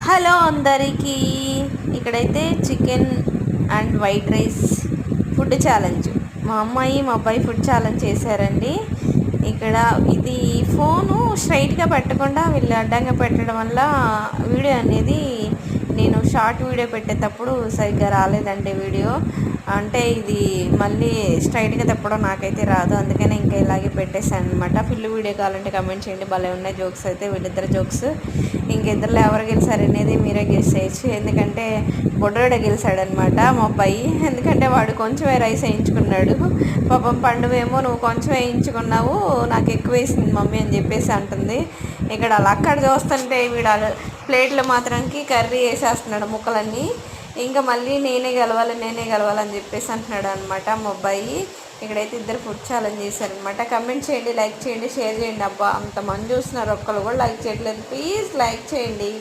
Hello అందరికీ. ఇక్కడైతే chicken and white rice food challenge. మా అమ్మాయి మా అబ్బాయి ఫుడ్ ఛాలెంజ్ చేశారండి. ఇక్కడ ఇది ఫోను స్ట్రైట్గా పెట్టకుండా వీళ్ళు అడ్డంగా పెట్టడం వల్ల వీడియో అనేది నేను షార్ట్ వీడియో పెట్టేటప్పుడు సరిగ్గా రాలేదండి. వీడియో అంటే ఇది మళ్ళీ స్ట్రైట్గా తిప్పడం నాకైతే రాదు, అందుకని ఇంకా ఇలాగే పెట్టేశాను అనమాట. ఫుల్ వీడియో కావాలంటే కమెంట్ చేయండి. భలే ఉన్నాయి జోక్స్ అయితే, వీళ్ళిద్దరు జోక్స్. ఇంకిద్దరులో ఎవరు గెలిచారనేది మీరే గెస్ చేయొచ్చు. ఎందుకంటే బొడ్డోడే గెలిచాడనమాట మా అబ్బాయి. ఎందుకంటే వాడు కొంచెమే రైస్ వేయించుకున్నాడు. పాపం పండువేమో నువ్వు కొంచెం వేయించుకున్నావు, నాకు ఎక్కువ వేసింది మమ్మీ అని చెప్పేసి అంటుంది. ఇక్కడ అలా అక్కడ చూస్తుంటే వీడు ప్లేట్లో మాత్రానికి కర్రీ వేసేస్తున్నాడు ముక్కలన్నీ. ఇంకా మళ్ళీ నేనే గెలవాలని చెప్పేసి అంటున్నాడు అనమాట మా అబ్బాయి. ఇక్కడైతే ఇద్దరు ఫుడ్ ఛాలెంజ్ చేశారనమాట. కమెంట్ చేయండి, లైక్ చేయండి, షేర్ చేయండి. అబ్బా అంతమంది చూస్తున్నారు, ఒక్కరు కూడా లైక్ చేయట్లేదు. ప్లీజ్ లైక్ చేయండి.